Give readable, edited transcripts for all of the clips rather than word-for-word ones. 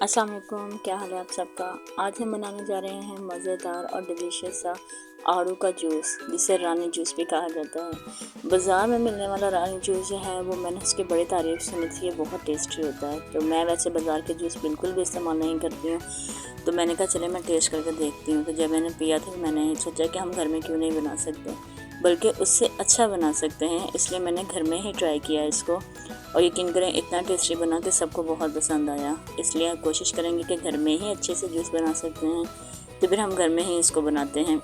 अस्सलाम वालेकुम, क्या हाल है आप सबका। आज हम बनाने जा रहे हैं मज़ेदार और डिलीशियस सा आड़ू का जूस, जिसे रानी जूस भी कहा जाता है। बाज़ार में मिलने वाला रानी जूस जो है वो मैंने उसकी बड़ी तारीफ़ सुनी थी, ये बहुत टेस्टी होता है। तो मैं वैसे बाज़ार के जूस बिल्कुल भी इस्तेमाल नहीं करती हूँ, तो मैंने कहा चले मैं टेस्ट करके देखती हूँ। तो जब मैंने पिया था मैंने सोचा कि हम घर में क्यों नहीं बना सकते, बल्कि उससे अच्छा बना सकते हैं। इसलिए मैंने घर में ही ट्राई किया इसको, और यकीन करें इतना टेस्टी बना कि सबको बहुत पसंद आया। इसलिए कोशिश करेंगे कि घर में ही अच्छे से जूस बना सकते हैं, तो फिर हम घर में ही इसको बनाते हैं।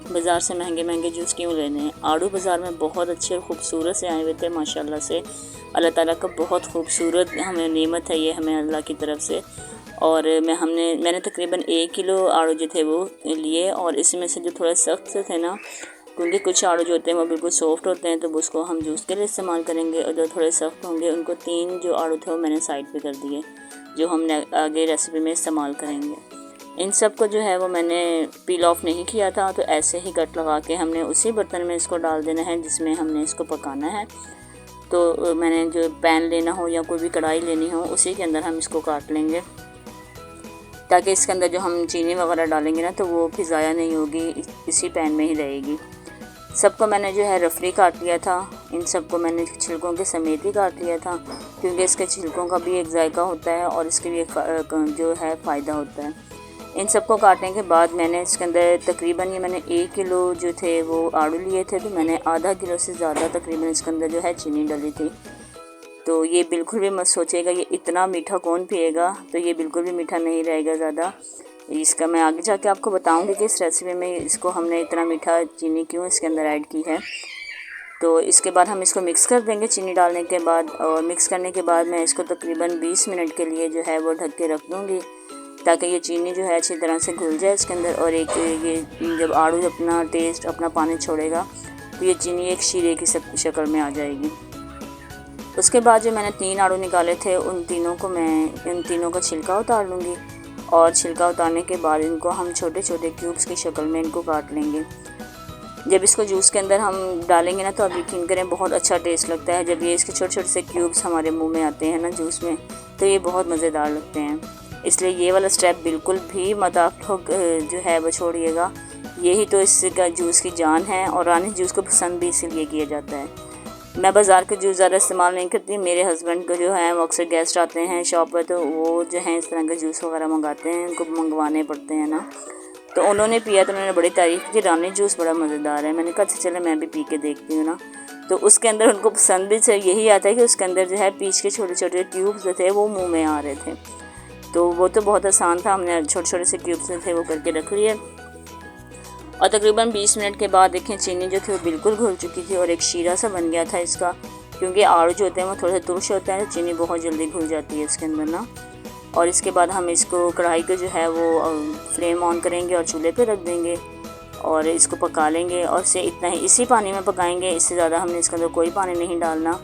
बाज़ार से महंगे महंगे जूस क्यों लेने हैं। आड़ू बाज़ार में बहुत अच्छे और ख़ूबसूरत से आए हुए थे माशाल्लाह से। अल्लाह ताला का बहुत खूबसूरत हमें नेमत है ये, हमें अल्लाह की तरफ से। और मैंने तकरीबन 1 किलो आड़ू जो थे वो लिए, और इसमें से जो थोड़े सख्त से थे ना, क्योंकि कुछ आड़ू जो होते हैं वो बिल्कुल सॉफ्ट होते हैं, तो उसको हम जूस के लिए इस्तेमाल करेंगे, और जो थोड़े सख्त होंगे उनको 3 जो आड़ू थे वो मैंने साइड पे कर दिए, जो हम आगे रेसिपी में इस्तेमाल करेंगे। इन सब को जो है वो मैंने पील ऑफ नहीं किया था, तो ऐसे ही कट लगा के हमने उसी बर्तन में इसको डाल देना है जिसमें हमने इसको पकाना है। तो मैंने जो पैन लेना हो या कोई भी कढ़ाई लेनी हो, उसी के अंदर हम इसको काट लेंगे, ताकि इसके अंदर जो हम चीनी वगैरह डालेंगे ना तो वो भी ज़ाया नहीं होगी, इसी पैन में ही रहेगी। सबको मैंने जो है रफली काट लिया था। इन सबको मैंने छिलकों के समेत ही काट लिया था, क्योंकि इसके छिलकों का भी एक जायका होता है और इसके भी एक जो है फ़ायदा होता है। इन सबको काटने के बाद मैंने इसके अंदर तकरीबन ये मैंने 1 किलो जो थे वो आड़ू लिए थे, तो मैंने आधा किलो से ज़्यादा तकरीबन इसके अंदर जो है चीनी डाली थी। तो ये बिल्कुल भी मत सोचिएगा ये इतना मीठा कौन पिएगा, तो ये बिल्कुल भी मीठा नहीं रहेगा ज़्यादा। इसका मैं आगे जाके आपको बताऊंगी कि इस रेसिपी में इसको हमने इतना मीठा चीनी क्यों इसके अंदर ऐड की है। तो इसके बाद हम इसको मिक्स कर देंगे चीनी डालने के बाद, और मिक्स करने के बाद मैं इसको तकरीबन 20 मिनट के लिए जो है वो ढक के रख दूँगी, ताकि ये चीनी जो है अच्छी तरह से घुल जाए इसके अंदर। और एक ये जब आड़ू अपना टेस्ट अपना पानी छोड़ेगा तो ये चीनी एक शीरे की शक्ल में आ जाएगी। उसके बाद जो मैंने 3 आड़ू निकाले थे उन तीनों का छिलका उतार लूँगी, और छिलका उतारने के बाद इनको हम छोटे छोटे क्यूब्स की शक्ल में इनको काट लेंगे। जब इसको जूस के अंदर हम डालेंगे ना, तो आप यकीन करें बहुत अच्छा टेस्ट लगता है। जब ये इसके छोटे छोटे से क्यूब्स हमारे मुंह में आते हैं ना जूस में, तो ये बहुत मज़ेदार लगते हैं। इसलिए ये वाला स्टेप बिल्कुल भी मत आप लोग जो है वो छोड़िएगा। यही तो इसका जूस की जान है, और रानी जूस को पसंद भी इसीलिए किया जाता है। मैं बाज़ार के जूस ज़्यादा इस्तेमाल नहीं करती। मेरे हस्बैंड को जो है वो अक्सर गेस्ट आते हैं शॉप पर, तो वो जो है इस तरह के जूस वगैरह मंगाते हैं, उनको मंगवाने पड़ते हैं ना। तो उन्होंने पिया तो उन्होंने बड़ी तारीफ़ की, रानी जूस बड़ा मज़ेदार है। मैंने कहा अच्छा चलो मैं भी पी के देखती हूँ ना। तो उसके अंदर उनको पसंद भी यही आता है कि उसके अंदर जो है पीच के छोटे छोटे ट्यूब्स जो थे वो मुँह में आ रहे थे। तो वो तो बहुत आसान था, हमने छोटे छोटे से क्यूब्स जो थे वो करके रख लिए। और तकरीबन 20 मिनट के बाद देखें चीनी जो थी वो बिल्कुल घुल चुकी थी, और एक शीरा सा बन गया था इसका। क्योंकि आड़ू जो होते हैं वो थोड़े से तुरश होते हैं, तो चीनी बहुत जल्दी घुल जाती है इसके अंदर ना। और इसके बाद हम इसको कढ़ाई को जो है वो फ्लेम ऑन करेंगे और चूल्हे पे रख देंगे, और इसको पका लेंगे। और इतना ही इसी पानी में पकाएंगे, इससे ज़्यादा हमने इसके अंदर कोई पानी नहीं डालना।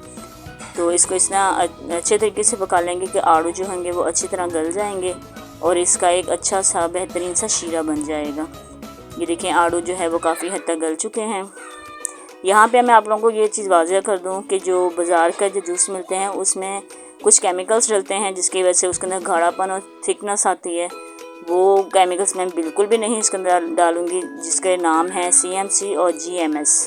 तो इसको इतना अच्छे तरीके से पका लेंगे कि आड़ू जो होंगे वो अच्छी तरह गल जाएंगे, और इसका एक अच्छा सा बेहतरीन सा शीरा बन जाएगा। ये देखें आड़ू जो है वो काफ़ी हद तक गल चुके हैं। यहाँ पे मैं आप लोगों को ये चीज़ वाज़ेह कर दूँ कि जो बाज़ार का जो जूस मिलते हैं उसमें कुछ केमिकल्स डलते हैं, जिसकी वजह से उसके अंदर गाढ़ापन और थिकनेस आती है। वो केमिकल्स मैं बिल्कुल भी नहीं इसके अंदर डालूँगी, जिसके नाम है CMC और GMS।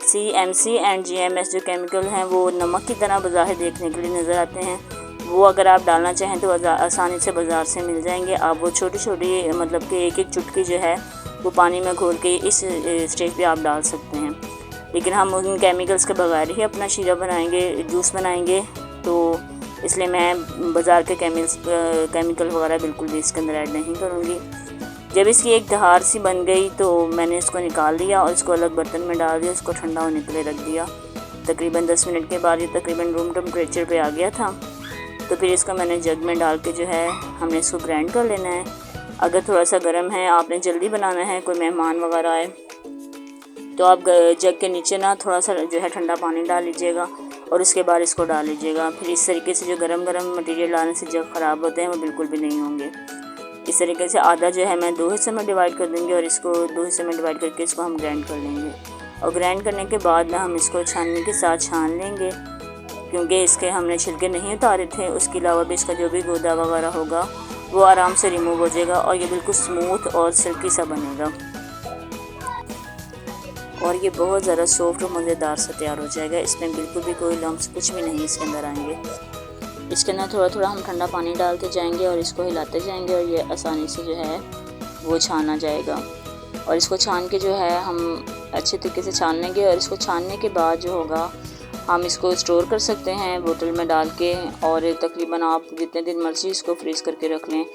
CMC एंड GMS जो केमिकल हैं वो नमक की तरह बाज़ार देखने के लिए नज़र आते हैं। वो अगर आप डालना चाहें तो आसानी से बाज़ार से मिल जाएंगे। आप वो छोटी छोटी मतलब कि एक एक चुटकी जो है वो पानी में घोल के इस स्टेज पे आप डाल सकते हैं। लेकिन हम उन केमिकल्स के बगैर ही अपना शीरा बनाएंगे, जूस बनाएंगे, तो इसलिए मैं बाज़ार के केमिकल वगैरह बिल्कुल भी इसके अंदर ऐड नहीं करूँगी। जब इसकी एक धार सी बन गई तो मैंने इसको निकाल दिया और इसको अलग बर्तन में डाल दिया, इसको ठंडा होने के लिए रख दिया। तकरीबन 10 मिनट के बाद ये तकरीबन रूम टेम्परेचर पे आ गया था। तो फिर इसको मैंने जग में डाल के जो है हमने इसको ग्राइंड कर लेना है। अगर थोड़ा सा गर्म है, आपने जल्दी बनाना है, कोई मेहमान वगैरह आए, तो आप जग के नीचे ना थोड़ा सा जो है ठंडा पानी डाल लीजिएगा, और उसके बाद इसको डाल लीजिएगा। फिर इस तरीके से जो गरम गरम मटेरियल डालने से जग ख़राब होते हैं वो बिल्कुल भी नहीं होंगे। इस तरीके से आधा जो है मैं 2 हिस्से में डिवाइड कर दूँगी, और इसको 2 हिस्से में डिवाइड करके इसको हम ग्राइंड कर लेंगे। और ग्राइंड करने के बाद ना हम इसको छाननी के साथ छान लेंगे। क्योंकि इसके हमने छिलके नहीं उतारे थे। उसके अलावा भी इसका जो भी गूदा वगैरह होगा वो आराम से रिमूव हो जाएगा और ये बिल्कुल स्मूथ और सिल्की सा बनेगा और ये बहुत ज़्यादा सॉफ्ट और मज़ेदार सा तैयार हो जाएगा। इसमें बिल्कुल भी कोई लम्स कुछ भी नहीं इसके अंदर आएंगे। इसके अंदर थोड़ा थोड़ा हम ठंडा पानी डालते जाएंगे और इसको हिलाते जाएंगे और ये आसानी से जो है वो छाना जाएगा। और इसको छान के जो है हम अच्छे तरीके से छान लेंगे और इसको छानने के बाद जो होगा हम इसको स्टोर कर सकते हैं बोतल में डाल के और तकरीबन आप जितने दिन मर्ज़ी इसको फ्रीज़ करके रख लें।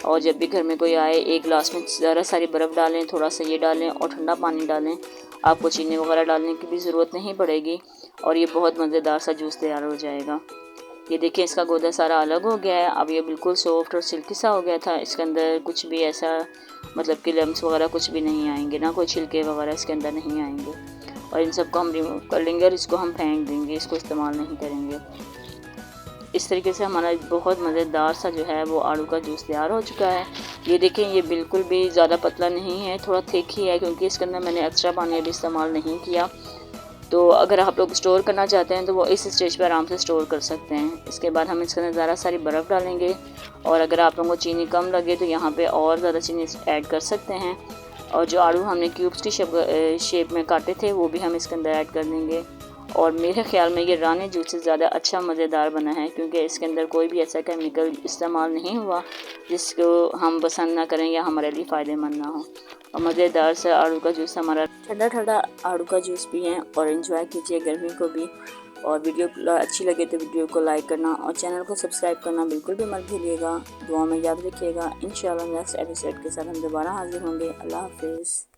और जब भी घर में कोई आए एक गिलास में ज़रा सारी बर्फ़ डालें, थोड़ा सा ये डालें और ठंडा पानी डालें। आपको चीनी वगैरह डालने की भी ज़रूरत नहीं पड़ेगी और ये बहुत मज़ेदार सा जूस तैयार हो जाएगा। ये देखिए इसका गूदा सारा अलग हो गया है। अब ये बिल्कुल सॉफ्ट और सिल्की सा हो गया था। इसके अंदर कुछ भी ऐसा मतलब कि लम्स वगैरह कुछ भी नहीं आएंगे, ना कोई छिलके वगैरह इसके अंदर नहीं आएंगे। और इन सबको हम रिमूव कर लेंगे और इसको हम फेंक देंगे, इसको इस्तेमाल नहीं करेंगे। इस तरीके से हमारा बहुत मज़ेदार सा जो है वो आड़ू का जूस तैयार हो चुका है। ये देखें ये बिल्कुल भी ज़्यादा पतला नहीं है, थोड़ा थिक ही है क्योंकि इसके अंदर मैंने एक्स्ट्रा पानी अभी इस्तेमाल नहीं किया। तो अगर आप लोग स्टोर करना चाहते हैं तो वो इस स्टेज पर आराम से स्टोर कर सकते हैं। इसके बाद हम इसके अंदर ज़रा सारी बर्फ़ डालेंगे और अगर आप लोगों को चीनी कम लगे तो यहाँ पे और ज़्यादा चीनी ऐड कर सकते हैं। और जो आड़ू हमने क्यूब्स की शेप में काटे थे वो भी हम इसके अंदर ऐड कर देंगे। और मेरे ख्याल में ये रानी जूस से ज़्यादा अच्छा मज़ेदार बना है क्योंकि इसके अंदर कोई भी ऐसा केमिकल इस्तेमाल नहीं हुआ जिसको हम पसंद ना करें या हमारे लिए फ़ायदेमंद ना हो। और मज़ेदार से आड़ू का जूस हमारा ठंडा ठंडा आड़ू का जूस पिएं और एंजॉय कीजिए गर्मी को भी। और वीडियो अच्छी लगे तो वीडियो को लाइक करना और चैनल को सब्सक्राइब करना बिल्कुल भी मत भूलिएगा। दुआ में याद रखिएगा। इंशाल्लाह नेक्स्ट एपिसोड के साथ हम दोबारा हाजिर होंगे। अल्लाह हाफिज़।